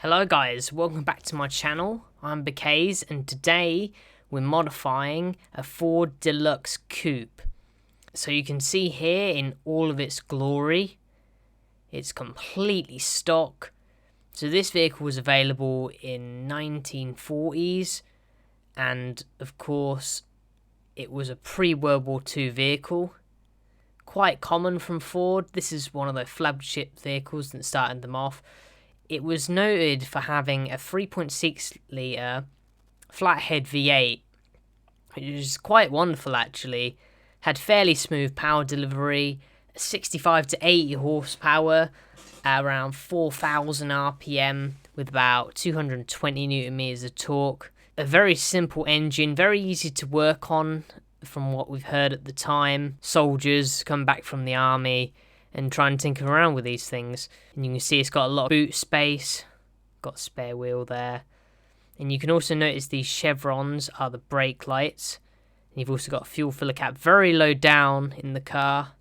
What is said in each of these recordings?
Hello guys, welcome back to my channel. I'm Bakays and today we're modifying a Ford De Luxe Coupe. So you can see here in all of its glory, it's completely stock. So this vehicle was available in 1940s and of course it was a pre-World War II vehicle. Quite common from Ford. This is one of the flagship vehicles that started them off. It was noted for having a 3.6 litre flathead V8, which is quite wonderful actually. Had fairly smooth power delivery, 65 to 80 horsepower, around 4,000 RPM with about 220 Newton meters of torque. A very simple engine, very easy to work on from what we've heard at the time. Soldiers come back from the army and try and tinker around with these things. And you can see it's got a lot of boot space, got a spare wheel there. And you can also notice these chevrons are the brake lights. And you've also got a fuel filler cap very low down in the car.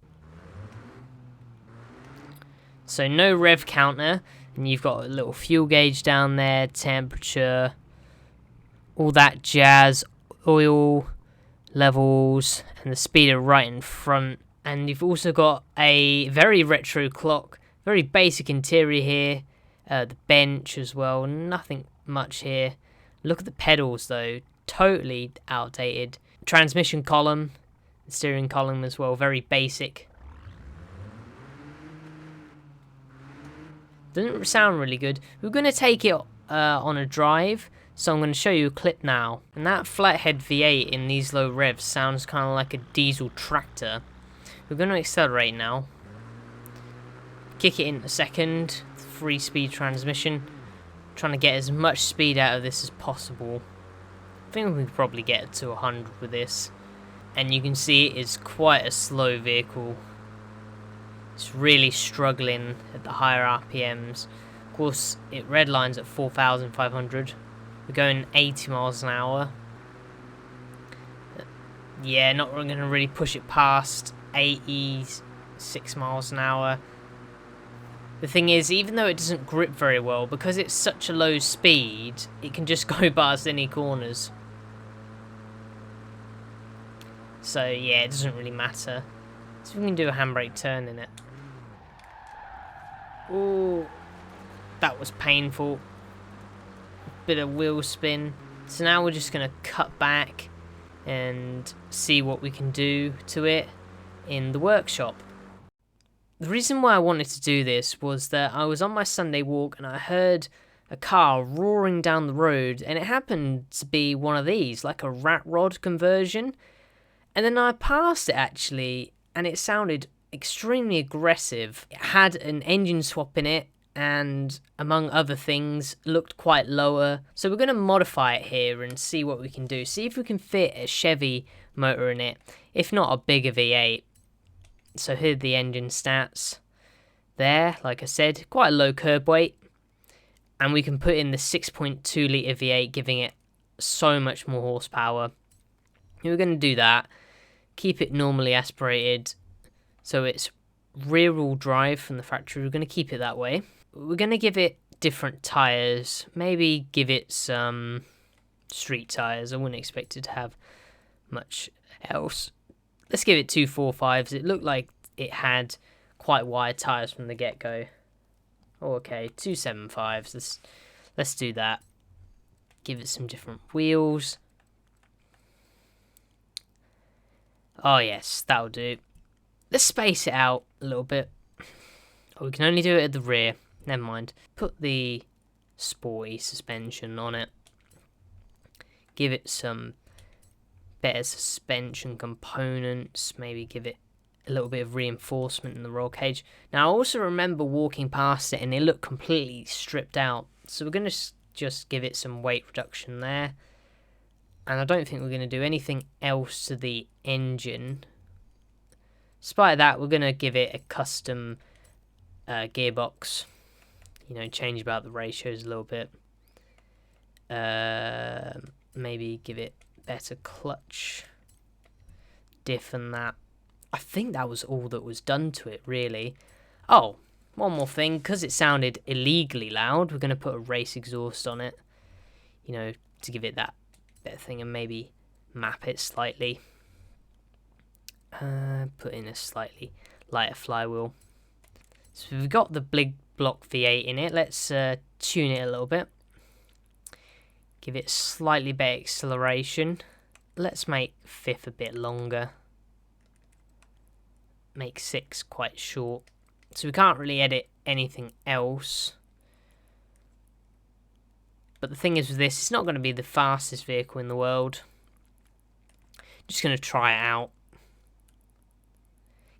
So no rev counter, and you've got a little fuel gauge down there, temperature, all that jazz, oil levels, and the speeder right in front. And you've also got a very retro clock, very basic interior here, the bench as well, nothing much here. Look at the pedals though, totally outdated. Transmission column, steering column as well, very basic. Doesn't sound really good. We're going to take it on a drive, so I'm going to show you a clip now. And that flathead V8 in these low revs sounds kind of like a diesel tractor. We're going to accelerate now. Kick it in a second. 3-speed transmission. Trying to get as much speed out of this as possible. I think we could probably get to 100 with this. And you can see it's quite a slow vehicle. It's really struggling at the higher RPMs. Of course, it redlines at 4,500. We're going 80 miles an hour. Yeah, not going to really push it past 86 miles an hour. The thing is, even though it doesn't grip very well, because it's such a low speed, it can just go past any corners. So yeah, it doesn't really matter. So we can do a handbrake turn in it. Oh, that was painful. Bit of wheel spin. So now we're just going to cut back and see what we can do to it in the workshop. The reason why I wanted to do this was that I was on my Sunday walk and I heard a car roaring down the road, and it happened to be one of these, like a rat rod conversion. And then I passed it actually, and it sounded extremely aggressive. It had an engine swap in it, and among other things, looked quite lower. So we're going to modify it here and see what we can do. See if we can fit a Chevy motor in it, if not a bigger V8. So here are the engine stats. There, like I said, quite a low curb weight. And we can put in the 6.2 litre V8, giving it so much more horsepower. And we're going to do that. Keep it normally aspirated, so it's rear-wheel drive from the factory. We're going to keep it that way. We're going to give it different tyres. Maybe give it some street tyres. I wouldn't expect it to have much else. Let's give it 245s. It looked like it had quite wide tyres from the get-go. Oh, okay, 275s. Let's do that. Give it some different wheels. Oh yes, that'll do. Let's space it out a little bit. Oh, we can only do it at the rear. Never mind. Put the sporty suspension on it. Give it some better suspension components. Maybe give it a little bit of reinforcement in the roll cage. Now I also remember walking past it and it looked completely stripped out. So we're going to just give it some weight reduction there. And I don't think we're going to do anything else to the engine. Despite that, we're going to give it a custom gearbox. You know, change about the ratios a little bit. Maybe give it better clutch. Diff and that. I think that was all that was done to it, really. Oh, One more thing, because it sounded illegally loud, we're going to put a race exhaust on it. You know, to give it that better thing and maybe map it slightly. Put in a slightly lighter flywheel. So we've got the big block V8 in it. Let's tune it a little bit. Give it slightly better acceleration. Let's make 5th a bit longer. Make 6 quite short. So we can't really edit anything else. But the thing is with this, it's not going to be the fastest vehicle in the world. Just going to try it out.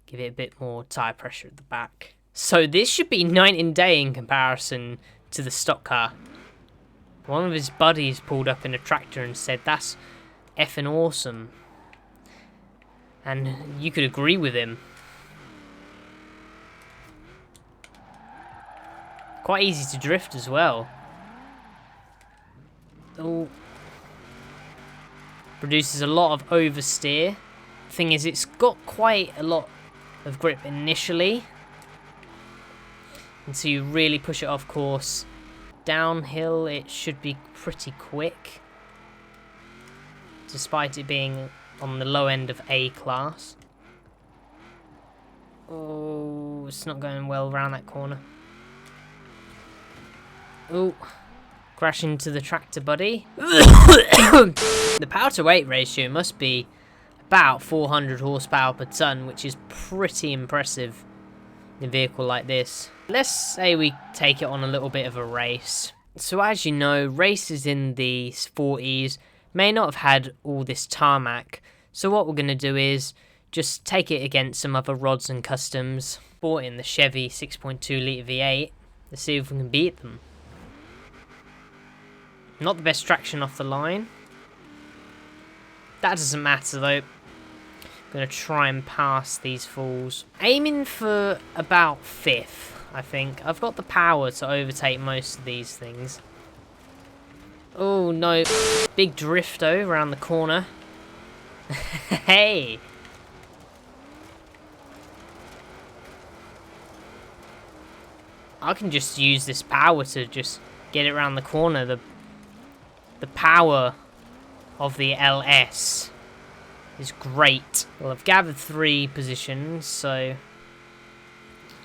Give it a bit more tyre pressure at the back. So this should be night and day in comparison to the stock car. One of his buddies pulled up in a tractor and said, "That's effing awesome." And you could agree with him. Quite easy to drift as well. Oh. Produces a lot of oversteer. Thing is, it's got quite a lot of grip initially. Until you really push it off course. Downhill, it should be pretty quick. Despite it being on the low end of A class. Oh, it's not going well around that corner. Oh, crash into the tractor, buddy. The power to weight ratio must be about 400 horsepower per ton, which is pretty impressive in a vehicle like this. Let's say we take it on a little bit of a race. So as you know, races in the 40s may not have had all this tarmac. So what we're going to do is just take it against some other rods and customs. Bought in the Chevy 6.2 litre V8. Let's see if we can beat them. Not the best traction off the line. That doesn't matter though. I'm going to try and pass these fools. Aiming for about 5th, I think. I've got the power to overtake most of these things. Oh no. Big drifto around the corner. Hey! I can just use this power to just get it around the corner. The power of the LS is great. Well, I've gathered 3 positions, so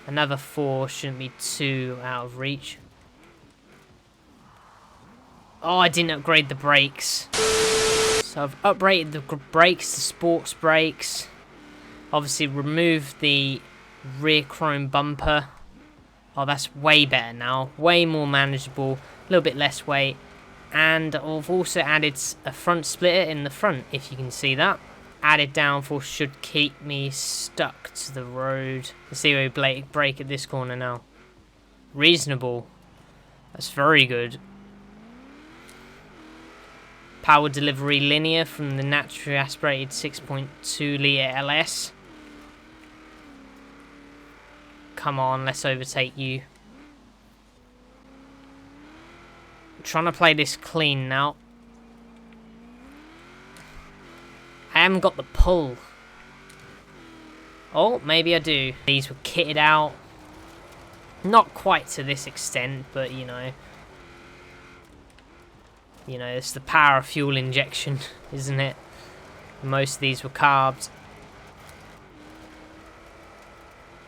another 4 shouldn't be too out of reach. Oh, I didn't upgrade the brakes. So I've uprated the brakes to sports brakes. Obviously removed the rear chrome bumper. Oh, that's way better now. Way more manageable. A little bit less weight. And I've also added a front splitter in the front, if you can see that. Added downforce should keep me stuck to the road. Let's see where we brake at this corner now. Reasonable. That's very good. Power delivery linear from the naturally aspirated 6.2 litre LS. Come on, let's overtake you. I'm trying to play this clean now. I haven't got the pull. Oh, maybe I do. These were kitted out. Not quite to this extent, but you know. You know, it's the power of fuel injection, isn't it? Most of these were carbs.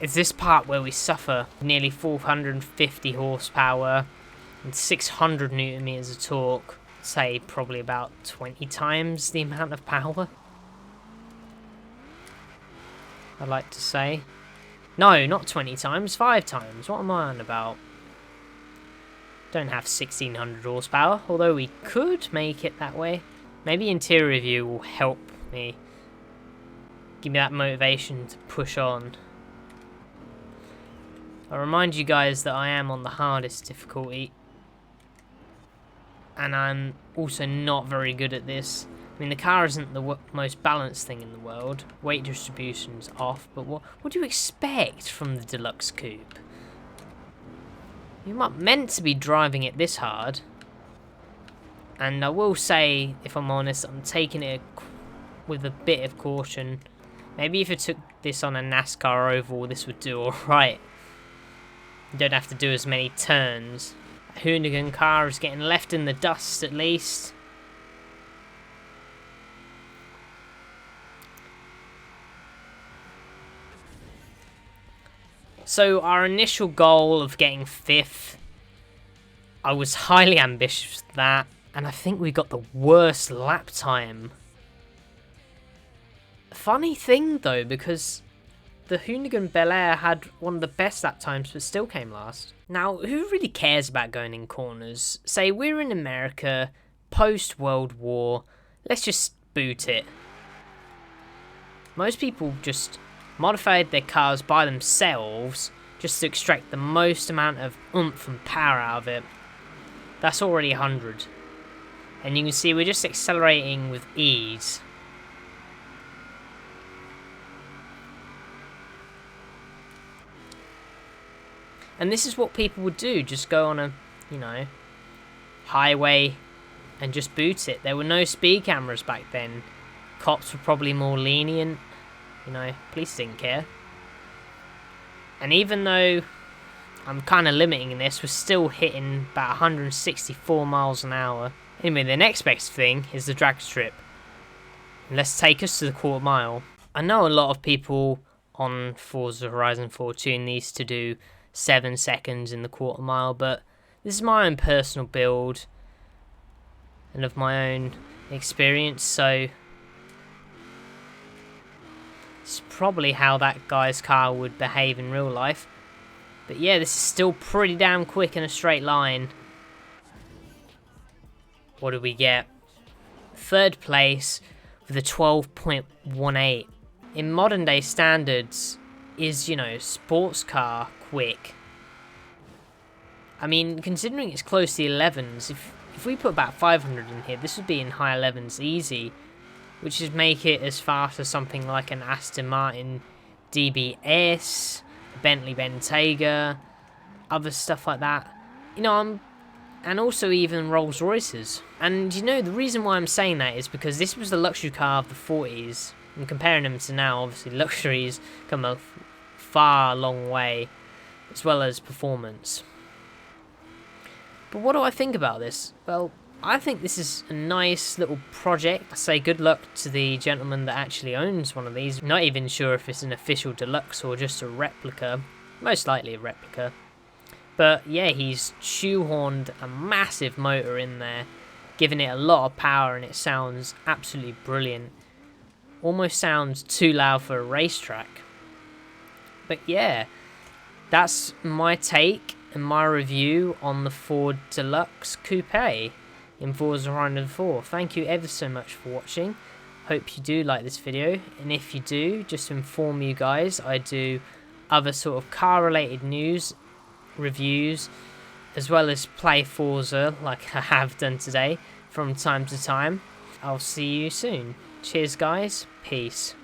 It's this part where we suffer. Nearly 450 horsepower and 600 newton meters of torque. Say probably about 20 times the amount of power, I'd like to say. No, not 20 times, 5 times. What am I on about? Don't have 1600 horsepower, although we could make it that way. Maybe interior view will help me. Give me that motivation to push on. I'll remind you guys that I am on the hardest difficulty. And I'm also not very good at this. I mean, the car isn't the most balanced thing in the world. Weight distribution's off, but what do you expect from the Deluxe Coupe? You're not meant to be driving it this hard. And I will say, if I'm honest, I'm taking it with a bit of caution. Maybe if I took this on a NASCAR oval, this would do alright. You don't have to do as many turns. A Hoonigan car is getting left in the dust at least. So our initial goal of getting 5th, I was highly ambitious with that, and I think we got the worst lap time. Funny thing though, because the Hoonigan Bel Air had one of the best lap times but still came last. Now, who really cares about going in corners? Say we're in America, post-World War, let's just boot it. Most people just modified their cars by themselves just to extract the most amount of oomph and power out of it. That's already 100. And you can see we're just accelerating with ease. And this is what people would do, just go on a, you know, highway and just boot it. There were no speed cameras back then. Cops were probably more lenient. You know, police didn't care. And even though I'm kind of limiting this, we're still hitting about 164 miles an hour. Anyway, the next best thing is the drag strip. And let's take us to the quarter mile. I know a lot of people on Forza Horizon 4 tune these to do 7 seconds in the quarter mile, but this is my own personal build and of my own experience, so it's probably how that guy's car would behave in real life. But yeah, this is still pretty damn quick in a straight line. What do we get? 3rd place with a 12.18. In modern day standards, is, you know, sports car quick. I mean, considering it's close to the 11s, if we put about 500 in here, this would be in high 11s easy, which would make it as fast as something like an Aston Martin DBS, a Bentley Bentayga, other stuff like that. You know, and also even Rolls Royces. And you know, the reason why I'm saying that is because this was the luxury car of the 40s. And comparing them to now, obviously luxuries come a far long way, as well as performance. But what do I think about this? Well, I think this is a nice little project. I say good luck to the gentleman that actually owns one of these. Not even sure if it's an official deluxe or just a replica. Most likely a replica. But yeah, he's shoehorned a massive motor in there, giving it a lot of power, and it sounds absolutely brilliant. Almost sounds too loud for a racetrack. But yeah, that's my take and my review on the Ford De Luxe Coupe in Forza Horizon 4. Thank you ever so much for watching. Hope you do like this video, and if you do, just to inform you guys, I do other sort of car related news, reviews, as well as play Forza like I have done today from time to time. I'll see you soon. Cheers guys, peace.